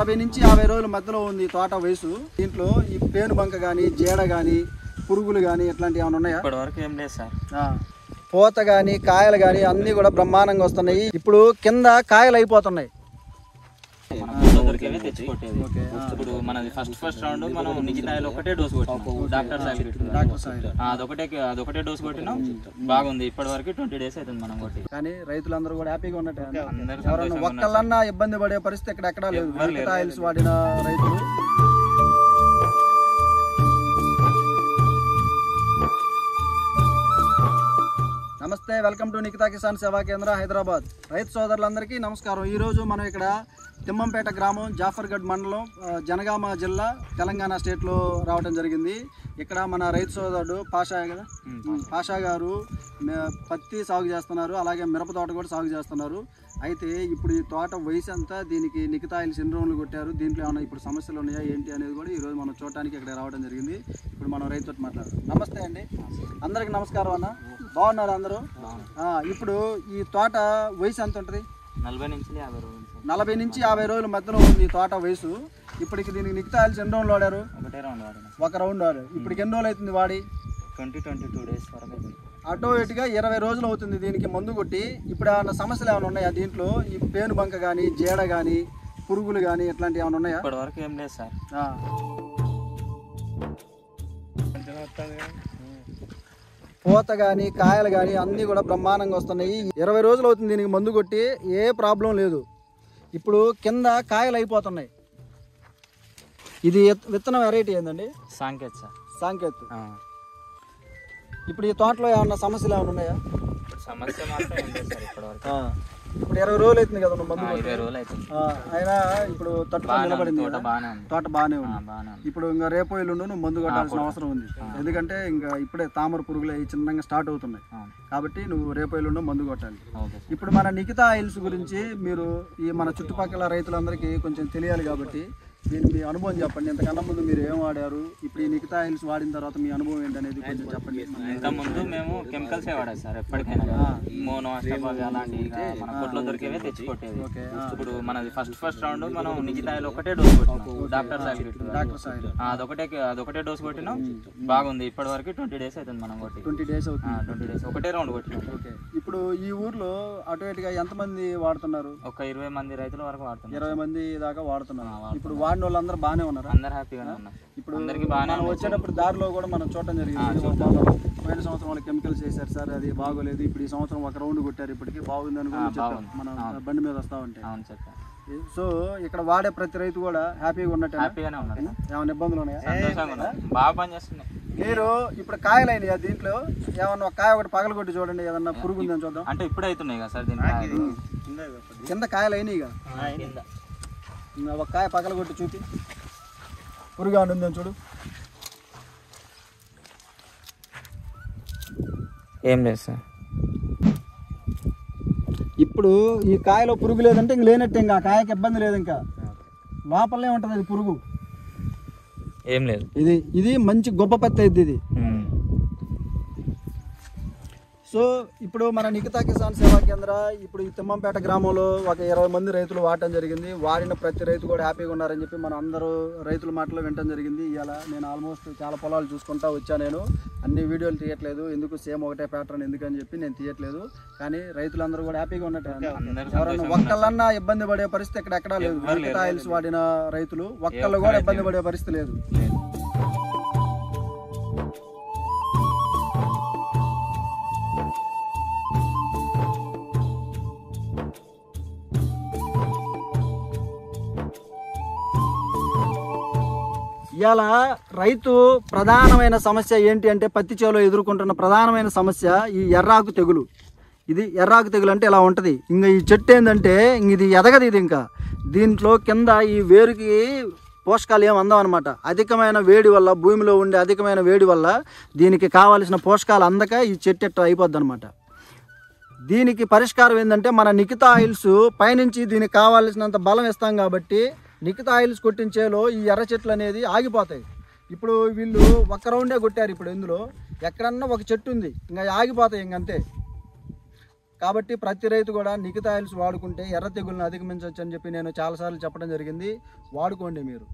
40 నుంచి 50 రోజుల మధ్యలో ఉంది తోట వయసు. దీంట్లో ఈ పేను బంక కానీ, జీడ కానీ, పురుగులు కానీ ఇట్లాంటివి ఏమైనా ఉన్నాయా? ఇప్పటివరకు ఏం లేదు సార్. పూత కానీ, కాయలు కానీ అన్నీ కూడా బ్రహ్మాండంగా వస్తున్నాయి. ఇప్పుడు కింద కాయలు అయిపోతున్నాయి. ఇప్పుడు మనది ఫస్ట్ రౌండ్ మనం నిఖితాయిలు ఒకటే డోస్ కొట్టినాం. డాక్టర్ అదొకటే డోస్ కొట్టినాం. బాగుంది. ఇప్పటి వరకు 20 days అవుతుంది మనం కొట్టి. కానీ రైతులందరూ కూడా హ్యాపీగా ఉన్నట్టు. ఎవరన్నా ఒక్కళ్ళన్నా ఇబ్బంది పడే పరిస్థితి ఎక్కడా లేదు. నిఖితాయిల్స్ వాడిన రైతులు. నమస్తే, వెల్కమ్ టు నిఖితా కిసాన్ సేవా కేంద్ర హైదరాబాద్. రైతు సోదరులందరికీ నమస్కారం. ఈరోజు మనం ఇక్కడ తిమ్మంపేట గ్రామం, జాఫర్గఢ్ మండలం, జనగామ జిల్లా, తెలంగాణ స్టేట్లో రావడం జరిగింది. ఇక్కడ మన రైతు సోదరుడు పాషా గారు పత్తి సాగు చేస్తున్నారు, అలాగే మిరప తోట కూడా సాగు చేస్తున్నారు. అయితే ఇప్పుడు ఈ తోట వయసు అంతా దీనికి నిఖితాయిల్స్ ఎన్ని రోజులు కొట్టారు, దీంట్లో ఏమైనా ఇప్పుడు సమస్యలు ఉన్నాయా ఏంటి అనేది కూడా ఈరోజు మనం చూడటానికి ఇక్కడ రావడం జరిగింది. ఇప్పుడు మనం రైతుతో మాట్లాడదాం. నమస్తే అండి, అందరికి నమస్కారం అన్న. బాగున్నారు అందరూ? ఇప్పుడు ఈ తోట వయసు ఎంత ఉంటుంది? 40 నుంచి 50 రోజులు. 40 నుంచి 50 రోజుల మధ్యలో ఉంది ఈ తోట వయసు. ఇప్పటికి దీనికి నిఖితాయిల్స్ ఎన్ని రోజులు వాడారు? ఒక రౌండ్ వాడారు. ఇప్పటికి ఎన్ని రోజులు అవుతుంది వాడి? 22 days వరకు. అటో ఇటుగా 20 రోజులు అవుతుంది దీనికి మందు కొట్టి. ఇప్పుడు ఏమైనా సమస్యలు ఏమైనా ఉన్నాయా దీంట్లో? ఈ పేను బంక కానీ, జీడ కానీ, పురుగులు కానీ ఇట్లాంటివి ఏమైనా ఉన్నాయా? ఇప్పటివరకు ఏం లేదు సార్. పూత కానీ, కాయలు కానీ అన్నీ కూడా బ్రహ్మాండంగా వస్తున్నాయి. 20 రోజులు అవుతుంది దీనికి మందు కొట్టి, ఏ ప్రాబ్లం లేదు. ఇప్పుడు కింద కాయలు అయిపోతున్నాయి. ఇది విత్తనం వెరైటీ ఏందండి? సాంకేత్ సార్. సాంకేత్. ఇప్పుడు ఈ తోటలో ఏమన్నా సమస్యలు ఏమైనా ఉన్నాయా? సమస్య మాత్రం ఏం లేదు సార్ ఇప్పటివరకు. ఇప్పుడు 20 రోజులు అవుతుంది కదా మందు? 20 రోజులు అవుతుంది. అయినా ఇప్పుడు తోట నిలబడింది. తోట బాగానే ఉంది. ఇప్పుడు ఇంకా రేపు ఎల్లుండి నువ్వు మందు కొట్టాల్సిన అవసరం ఉంది. ఎందుకంటే ఇంకా ఇప్పుడే తామర పురుగులు చిన్నగా స్టార్ట్ అవుతున్నాయి కాబట్టి నువ్వు రేపు ఎల్లుండి మందు కొట్టాలి. ఇప్పుడు మన నిఖితాయిల్స్ గురించి మీరు ఈ మన చుట్టుపక్కల రైతులందరికీ కొంచెం తెలియాలి కాబట్టి దీని మీ అనుభవం చెప్పండి. ఇంతకన్నా ముందు మీరు ఏం వాడారు, ఇప్పుడు ఈ నిఖితాయిల్స్ వాడిన తర్వాత మీ అనుభవం ఏంటనేది కొంచెం చెప్పండి. ఇంతకుముందు మేము కెమికల్స్ వాడాలి సార్ ఎప్పటికైనా. మోనో అస్టపాల్ అలాంటివి మన కొట్లో దొరికేవే తెచ్చి కొట్టేది. ఇప్పుడు మనది ఫస్ట్ రౌండ్ మనం నిఖితాయిలు ఒకటే డోస్ కొట్టినాం. డాక్టర్ అదొకటే డోస్ కొట్టినాం. బాగుంది. ఇప్పటి వరకు 20 days అవుతుంది మనం కొట్టి. 20 days అవుతుంది. 20 days ఒకటే రౌండ్ కొట్టినాం. ఇప్పుడు ఈ ఊర్లో అటు ఇటుగా ఎంతమంది వాడుతున్నారు? ఒక 20 మంది రైతుల వరకు వాడుతున్నారు. 20 మంది దాకా వాడుతున్నారు. ఇప్పుడు వాడిన వాళ్ళందరూ బాగానే ఉన్నారు? అందరు హ్యాపీగానే ఉన్నారు. ఇప్పుడు మనం వచ్చేటప్పుడు దారిలో కూడా మనం చూడటం జరిగింది. పోయిన సంవత్సరం వాళ్ళు కెమికల్స్ చేశారు సార్, అది బాగోలేదు. ఇప్పుడు ఈ సంవత్సరం ఒక రౌండ్ కొట్టారు, ఇప్పటికి బాగుందని కూడా చెప్పాం మనం బండి మీద వస్తా ఉంటే. సో ఇక్కడ వాడే ప్రతి రైతు కూడా హ్యాపీగా ఉన్నట్టు? హ్యాపీగానే ఉన్నారు. ఏమైనా ఇబ్బందులు ఉన్నాయా? బాగా పని చేస్తున్నాయి. మీరు ఇప్పుడు కాయలు అయినాయా దీంట్లో? ఏమన్నా ఒక కాయ ఒకటి పగలగొట్టి చూడండి, ఏదన్నా పురుగు ఉందని చూద్దాం. అంటే ఇప్పుడు అవుతున్నాయి కదా సార్ కింద కాయలు అయినాయిగా. ఒక కాయ పగలగొట్టి చూపి, పురుగు ఉందని చూడు. ఏం లేదు సార్. ఇప్పుడు ఈ కాయలో పురుగు లేదంటే ఇంక లేనట్టే, ఇంకా కాయకి ఇబ్బంది లేదు. ఇంకా లోపలనే ఉంటుంది అది పురుగు. ఏం లేదు. ఇది మంచి గొప్ప పత్తి అయింది ఇది. సో ఇప్పుడు మన నిఖితా కిసాన్ సేవా కేంద్ర ఇప్పుడు ఈ తిమ్మంపేట గ్రామంలో ఒక 20 మంది రైతులు వాడటం జరిగింది. వాడిన ప్రతి రైతు కూడా హ్యాపీగా ఉన్నారని చెప్పి మనం అందరూ రైతుల మాటలు వినటం జరిగింది. ఇలా నేను ఆల్మోస్ట్ చాలా పొలాలు చూసుకుంటా వచ్చా. నేను అన్ని వీడియోలు తీయట్లేదు, ఎందుకు సేమ్ ఒకటే ప్యాటర్న్ ఎందుకని చెప్పి నేను తీయట్లేదు. కానీ రైతులందరూ కూడా హ్యాపీగా ఉన్నట్టు. ఎవరన్నా ఒక్కళ్ళన్నా ఇబ్బంది పడే పరిస్థితి ఎక్కడా లేదు. నిఖితాయిల్స్ వాడిన రైతులు ఒక్కళ్ళు కూడా ఇబ్బంది పడే పరిస్థితి లేదు. ఇవాళ రైతు ప్రధానమైన సమస్య ఏంటి అంటే, పత్తి చేలో ఎదుర్కొంటున్న ప్రధానమైన సమస్య ఈ ఎర్రాకు తెగులు. ఇది ఎర్రాకు తెగులు అంటే ఇలా ఉంటుంది. ఇంకా ఈ చెట్టు ఏంటంటే ఇది ఎదగదు. ఇది ఇంకా దీంట్లో కింద ఈ వేరుకి పోషకాలు ఏమి అందం అనమాట. అధికమైన వేడి వల్ల, భూమిలో ఉండే అధికమైన వేడి వల్ల దీనికి కావాల్సిన పోషకాలు అందక ఈ చెట్టు ఎట్ట అయిపోద్ది అనమాట. దీనికి పరిష్కారం ఏంటంటే మన నిఖితాయిల్స్ పైనుంచి దీనికి కావాల్సినంత బలం ఇస్తాం కాబట్టి నిఖితాయిల్స్ కొట్టించేలో ఈ ఎర్ర చెట్లు అనేది ఆగిపోతాయి. ఇప్పుడు వీళ్ళు ఒక్క రౌండే కొట్టారు. ఇప్పుడు ఇందులో ఎక్కడన్నా ఒక చెట్టు ఉంది, ఇంకా ఆగిపోతాయి ఇంకంతే. కాబట్టి ప్రతి రైతు కూడా నిఖితా ఆయిల్స్ వాడుకుంటే ఎర్ర తెగులను అధిగమించవచ్చు అని చెప్పి నేను చాలాసార్లు చెప్పడం జరిగింది. వాడుకోండి మీరు.